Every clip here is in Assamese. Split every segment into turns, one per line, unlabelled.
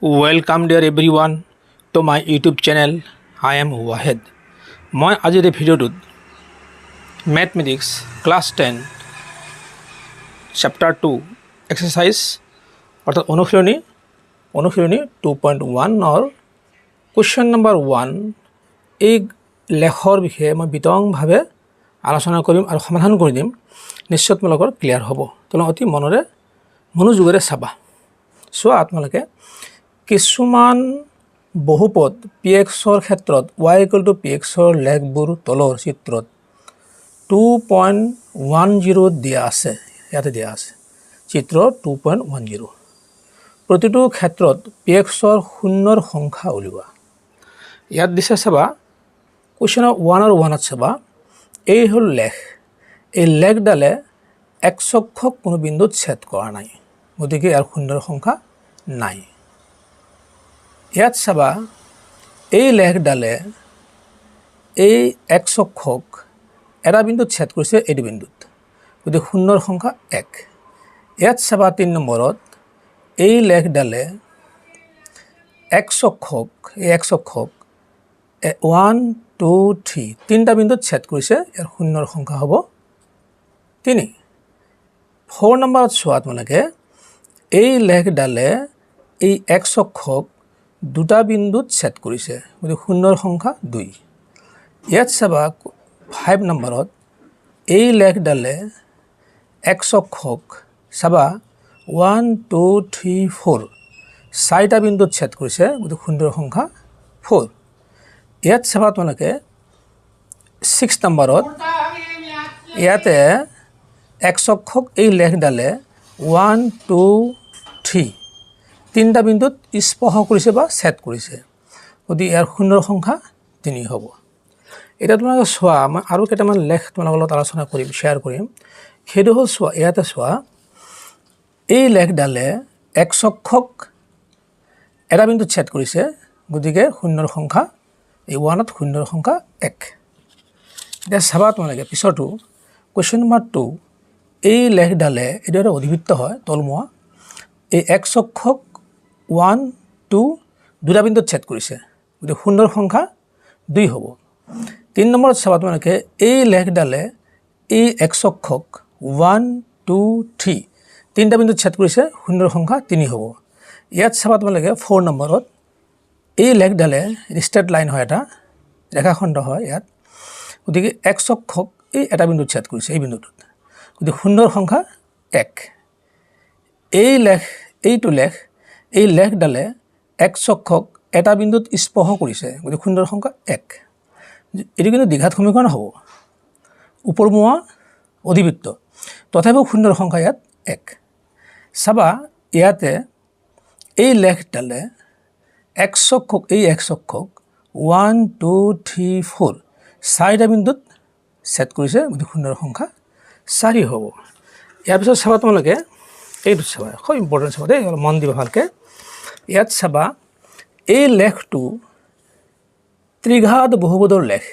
Welcome dear everyone to my YouTube channel. I am Wahed. মই আজিৰ এই ভিডিঅ'টোত মেথমেটিক্স ক্লাছ 10 চেপ্টাৰ 2 এক্সাৰসাইজ অৰ্থাৎ অনুশীলনী 2.1 কুৱেশ্যন নম্বৰ 1 এই লেখৰ বিষয়ে মই বিতংভাৱে আলোচনা কৰিম আৰু সমাধান কৰি দিম। নিশ্চয় তোমালোকৰ ক্লিয়াৰ হ'ব। তোমালোকে অতি মনোযোগেৰে চাবা। চোৱা তোমালোকে কিছুমান বহুপদ pxৰ ক্ষেত্ৰত y = pxৰ লেখবোৰ তলৰ চিত্ৰত 2.10 দিয়া আছে। ইয়াতে দিয়া আছে চিত্ৰ 2.10। প্ৰতিটো ক্ষেত্ৰত pxৰ শূন্যৰ সংখ্যা উলিওৱা। ইয়াত দিছে চাবা কুৱেশ্যন 1 চাবা এই হল লেখ। এই লেখডালে x অক্ষক কোনো বিন্দুত ছেদ কৰা নাই, গতিকে ইয়াৰ শূন্যৰ সংখ্যা নাই। ইয়াত চাবা এই লেখডালে এই x অক্ষক এটা বিন্দুত ছেদ কৰিছে, এইটো বিন্দুত, গতিকে শূন্যৰ সংখ্যা 1। ইয়াত চাবা 3 নম্বৰত এই লেখডালে x অক্ষক 1 2 3 তিনিটা বিন্দুত ছেদ কৰিছে, ইয়াৰ শূন্যৰ সংখ্যা হ'ব 3। 4 নম্বৰত চোৱা তোমালোকে এই লেখডালে এই x অক্ষক দুটা বিন্দুত ছেদ কৰিছে, গতিকে শূন্যৰ সংখ্যা 2। ইয়াত চাবা 5 নম্বৰত এই লেখডালে x অক্ষক চাবা 1 2 3 4 চাৰিটা বিন্দুত ছেদ কৰিছে, গতিকে শূন্যৰ সংখ্যা 4। ইয়াত চাবা তোমালোকে 6 নম্বৰত ইয়াতে x অক্ষক এই লেখডালে 1 2 3 তিনিটা বিন্দুত স্পৰ্শ কৰিছে বা ছেদ কৰিছে, গতিকে ইয়াৰ শূন্যৰ সংখ্যা 3 হ'ব। এতিয়া তোমালোকে চোৱা মই আৰু কেইটামান লেখ তোমালোকৰ লগত আলোচনা কৰিম, শ্বেয়াৰ কৰিম। সেইটো হ'ল চোৱা ইয়াতে চোৱা এই লেখডালে x অক্ষক এটা বিন্দুত ছেদ কৰিছে, গতিকে শূন্যৰ সংখ্যা এই 1ত শূন্যৰ সংখ্যা 1। এতিয়া চাবা তোমালোকে পিছৰটো কুৱেশ্যন নম্বৰ 2 এই লেখডালে এইটো এটা অধিবৃত্ত হয় তলমুৱা, এই x অক্ষক 1 2 দুটা বিন্দুত ছেদ কৰিছে, গতিকে শূন্যৰ সংখ্যা 2 হ'ব। 3 নম্বৰত চাবা তোমালোকে এই লেখডালে এই x অক্ষক 1 2 3 তিনিটা বিন্দুত ছেদ কৰিছে, শূন্যৰ সংখ্যা 3 হ'ব। ইয়াত চাবা তোমালোকে 4 নম্বৰত এই লেখডালে ষ্ট্ৰেট লাইন হয়, এটা ৰেখাখণ্ড হয় ইয়াত, গতিকে x অক্ষক এই এটা বিন্দুত ছেদ কৰিছে, এই বিন্দুটোত, গতিকে শূন্যৰ সংখ্যা 1। এই লেখডালে x অক্ষক এটা বিন্দুত স্পৰ্শ কৰিছে, গতিকে শূন্যৰ সংখ্যা 1। এইটো কিন্তু দ্বিঘাত সমীকৰণ হ'ব, ওপৰমুৱা অধিবৃত্ত, তথাপিও শূন্যৰ সংখ্যা ইয়াত 1। চাবা ইয়াতে এই লেখডালে x অক্ষক 1 2 3 4 চাৰিটা বিন্দুত ছেদ কৰিছে, গতিকে শূন্যৰ সংখ্যা 4 হ'ব। ইয়াৰ পিছত চাবা তোমালোকে এইটো চাবা, খুব ইম্পৰ্টেণ্ট চাবা দেই, অলপ মন দিবা ভালকৈ। ইয়াত চাবা এই লেখটো ত্ৰিঘাত বহুপদৰ লেখ,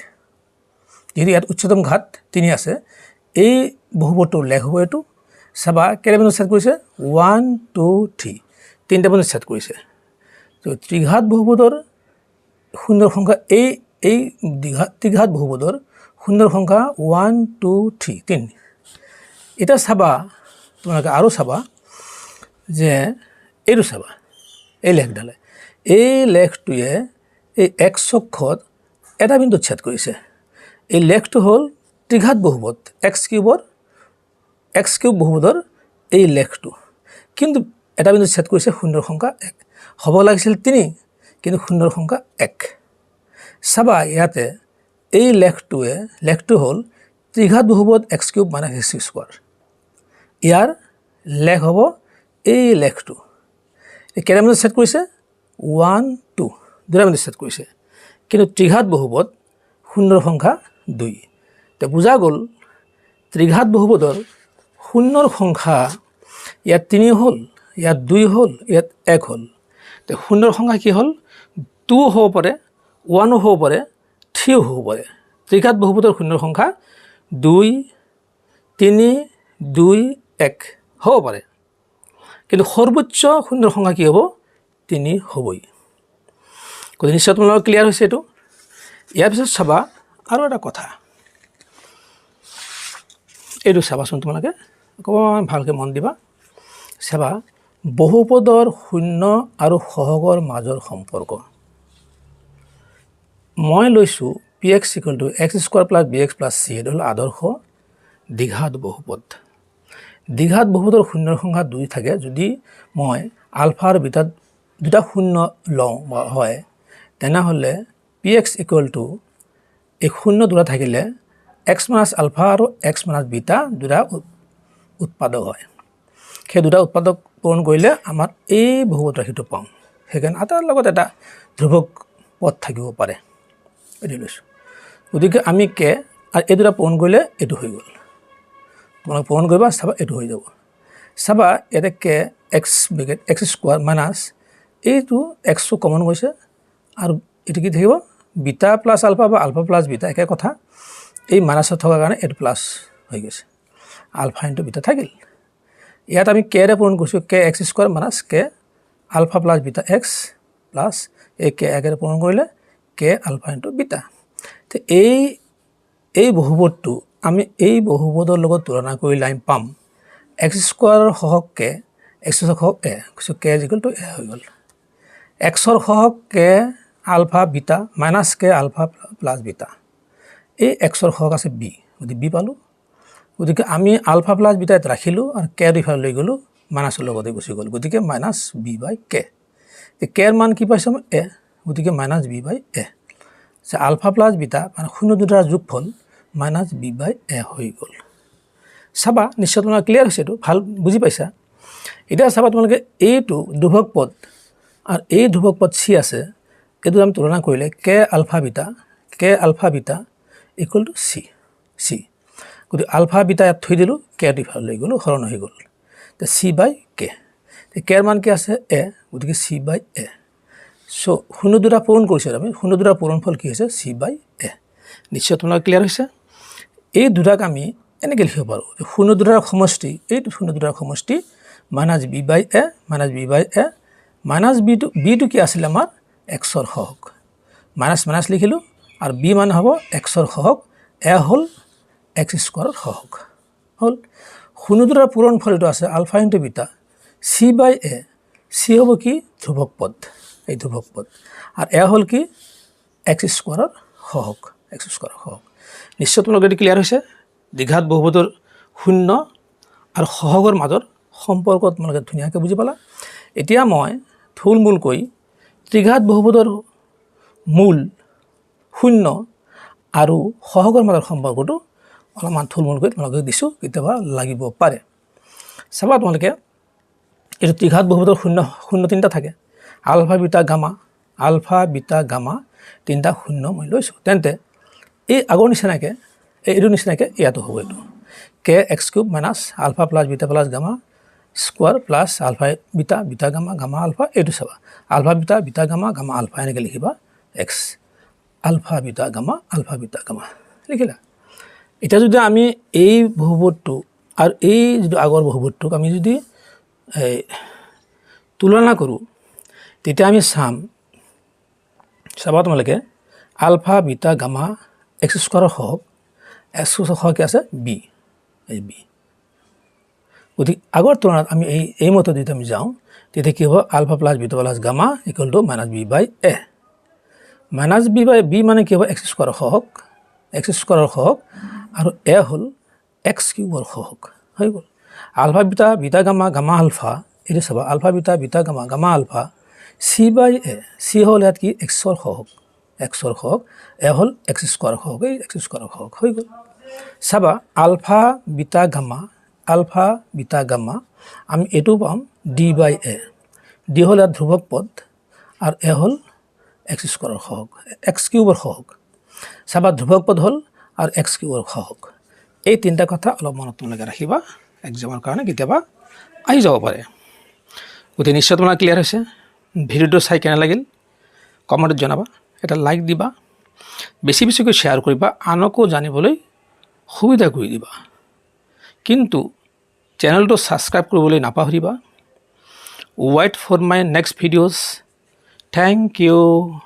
যিহেতু ইয়াত উচ্চতম ঘাত 3 আছে, এই বহুপদটোৰ লেখ হ'ব এইটো। চাবা কেইটা বিন্দুত ছেদ কৰিছে 1 2 3 তিনিটা বিন্দুত ছেদ কৰিছে, তো ত্ৰিঘাত বহুপদৰ শূন্যৰ সংখ্যা এই ত্ৰিঘাত বহুপদৰ শূন্যৰ সংখ্যা 1 2 3 3। এতিয়া চাবা তোমালোকে আৰু চাবা যে এইটো চাবা এই লেখডালে এই লেখটোৱে এই x অক্ষত এটা বিন্দুত ছেদ কৰিছে। এই লেখটো হ'ল ত্ৰিঘাত বহুপদ x কিউব বহুপদৰ এই লেখটো, কিন্তু এটা বিন্দুত ছেদ কৰিছে, শূন্যৰ সংখ্যা 1 হ'ব লাগিছিল 3, কিন্তু শূন্যৰ সংখ্যা 1। চাবা ইয়াতে এই লেখটো হ'ল ত্ৰিঘাত বহুপদ x কিউব - x²। ইয়াৰ লেখ হ'ব এই লেখটো, কেইটা বিন্দুত ছেদ কৰিছে 1 2 দুটা বিন্দুত ছেদ কৰিছে, কিন্তু ত্ৰিঘাত বহুপদ শূন্যৰ সংখ্যা 2। এতিয়া বুজা গ'ল ত্ৰিঘাত বহুপদৰ শূন্যৰ সংখ্যা ইয়াত 3 হ'ল, ইয়াত 2 হ'ল, ইয়াত 1 হ'ল। এতিয়া শূন্যৰ সংখ্যা কি হ'ল 2 হ'ব পাৰে, 1 হ'ব পাৰে, 3 হ'ব পাৰে। ত্ৰিঘাত বহুপদৰ শূন্যৰ সংখ্যা 2 3 2 1 হ'ব পাৰে, কিন্তু সৰ্বোচ্চ শূন্যৰ সংখ্যা কি হ'ব 3 হ'বই গতিকে নিশ্চয় তোমালোকৰ ক্লিয়াৰ হৈছে এইটো ইয়াৰ পিছত চাবা আৰু এটা কথা এইটো চাবাচোন তোমালোকে অকণমান ভালকৈ মন দিবা চাবা বহুপদৰ শূন্য আৰু সহগৰ মাজৰ সম্পৰ্ক মই লৈছোঁ px = x² + bx + c এইটো হ'ল আদৰ্শ দ্বিঘাত বহুপদ দ্বিঘাত বহুপদৰ শূন্যৰ সংখ্যা 2 থাকে যদি মই আলফা আৰু বিটা দুটা শূন্য লওঁ হয় তেনেহ'লে px = এই শূন্য দুটা থাকিলে x - আলফা আৰু x - বিটা দুটা উৎপাদক হয় সেই দুটা উৎপাদক পূৰণ কৰিলে আমাৰ এই বহুপদ ৰাশিটো পাম সেইকাৰণে আটাৰ লগত এটা ধ্ৰুৱক পদ থাকিব পাৰে এইটো লৈছোঁ গতিকে আমি কে আৰু এই দুটা পূৰণ কৰিলে এইটো হৈ গ'ল তোমালোক পূৰণ কৰিবা চাবা এইটো হৈ যাব চাবা ইয়াতে কে x² মাইনাছ এইটো এক্সটো কমন গৈছে আৰু এইটো কি থাকিব বিটা প্লাছ আলফা বা আলফা প্লাছ বিটা একে কথা এই মাইনাছত থকাৰ কাৰণে এইটো প্লাছ হৈ গৈছে আলফা ইনটু বিটা থাকিল ইয়াত আমি কেৰে পূৰণ কৰিছোঁ কে x² মাইনাছ কে alpha plus beta x plus এই কে একেৰে পূৰণ কৰিলে কে আলফা ইনটু বিটা তো এই বহুপদটো আমি এই বহুপদৰ লগত তুলনা কৰিলে আমি পাম x² সহগ কে x সহগ এ কৈছোঁ কে = এ হৈ গ'ল এক্সৰ সহগ কে আলফা বিটা মাইনাছ কে আলফা প্লাছ বিটা এই এক্সৰ সহগ আছে বি গতিকে বি পালোঁ গতিকে আমি আলফা প্লাছ বিটা ইয়াত ৰাখিলোঁ আৰু কে ইফালে লৈ গ'লোঁ মাইনাছৰ লগতে গুচি গ'ল গতিকে -b/k কেৰ মান কি পাইছোঁ আমি এ গতিকে -b/a আলফা প্লাছ বিটা মানে শূন্য দুটাৰ যোগফল -b/a হৈ গ'ল চাবা নিশ্চয় তোমাৰ ক্লিয়াৰ হৈছে এইটো ভাল বুজি পাইছা এতিয়া চাবা তোমালোকে এইটো ধ্ৰুৱক পদ আৰু এই ধ্ৰুৱক পদ চি আছে এইটো আমি তুলনা কৰিলে কে আলফা বিটা = চি গতিকে আলফা বিটা ইয়াত থৈ দিলোঁ কে ইফালে লৈ গ'লোঁ হৰণ হৈ গ'ল তো c/k কেৰ মান কি আছে এ গতিকে c/a সো শূন্য দুটা পূৰণ কৰিছোঁ আমি শূন্য দুটা পূৰণফল কি হৈছে c/a নিশ্চয় তোমালোকৰ ক্লিয়াৰ হৈছে এই দুটাক আমি এনেকৈ লিখিব পাৰোঁ শূন্য দুটাৰ সমষ্টি এইটো শূন্য দুটাৰ সমষ্টি -b/a -b টো কি আছিলে আমাৰ এক্সৰ সহগ মাইনাছ লিখিলোঁ আৰু বি মানে হ'ব এক্সৰ সহগ এ হ'ল x² সহগ হ'ল শূন্য দুটাৰ পূৰণফল এইটো আছে ULFA into beta c/a C হ'ব কি ধ্ৰুৱক পদ এই ধ্ৰুৱক পদ আৰু এ হ'ল কি x² সহগ নিশ্চয় তোমালোকৰ এইটো ক্লিয়াৰ হৈছে দ্বিঘাত বহুপদৰ শূন্য আৰু সহগৰ মাজৰ সম্পৰ্ক তোমালোকে ধুনীয়াকৈ বুজি পালা এতিয়া মই থুলমূলকৈ ত্ৰিঘাত বহুপদৰ মূল শূন্য আৰু সহগৰ মাজৰ সম্পৰ্কটো অলপমান থুলমূলকৈ তোমালোকে দিছোঁ কেতিয়াবা লাগিব পাৰে চাবা তোমালোকে এইটো ত্ৰিঘাত বহুপদৰ শূন্য তিনিটা থাকে আলফা বিটা গামা তিনিটা শূন্য মই লৈছোঁ তেন্তে এই আগৰ নিচিনাকৈ এইটো নিচিনাকৈ ইয়াতো হ'ব এইটো কে x³ minus alpha plus beta plus gamma square plus alpha beta gamma alpha এইটো চাবা আলফা বিটা গামা আলফা এনেকৈ লিখিবা এক্স আলফা বিটা গামা লিখিলা এতিয়া যদি আমি এই বহুপদটো আৰু এই যিটো আগৰ বহুপদটোক আমি যদি তুলনা কৰোঁ তেতিয়া আমি চাবা তোমালোকে আলফা বিটা গামা x² সহগ সহগ কি আছে বি এই বি গতিকে আগৰ তুলনাত আমি এই মতে যদি আমি যাওঁ তেতিয়া কি হ'ব alpha plus beta plus gamma = -b/a -b/b মানে কি হ'ব x² সহগ আৰু এ হ'ল x³ সহগ হৈ গ'ল আলফা বিটা গামা আলফা এইটো চাবা alpha beta gamma alpha c/a c হ'ল ইয়াত কি এক্সৰ সহগ এ হ'ল x² সহগ এই x² সহগ হৈ গ'ল চাবা আলফা বিটা গামা আমি এইটো পাম d/a d হ'ল ইয়াত ধ্ৰুৱক পদ আৰু এ হ'ল x² সহগ x³ সহগ চাবা ধ্ৰুৱক পদ হ'ল আৰু x³ সহগ এই তিনিটা কথা অলপ মনত তোমালোকে ৰাখিবা এক্সামৰ কাৰণে কেতিয়াবা আহি যাব পাৰে গতিকে নিশ্চয় তোমাৰ ক্লিয়াৰ হৈছে ভিডিঅ'টো চাই কেনে লাগিল কমেণ্টত জনাবা এটা লাইক দিবা বেছিকৈ শ্বেয়াৰ কৰিবা আনকো জানিবলৈ সুবিধা কৰি দিবা কিন্তু চেনেলটো ছাবস্ক্ৰাইব কৰিবলৈ নাপাহৰিবা wait for my next videos. Thank you.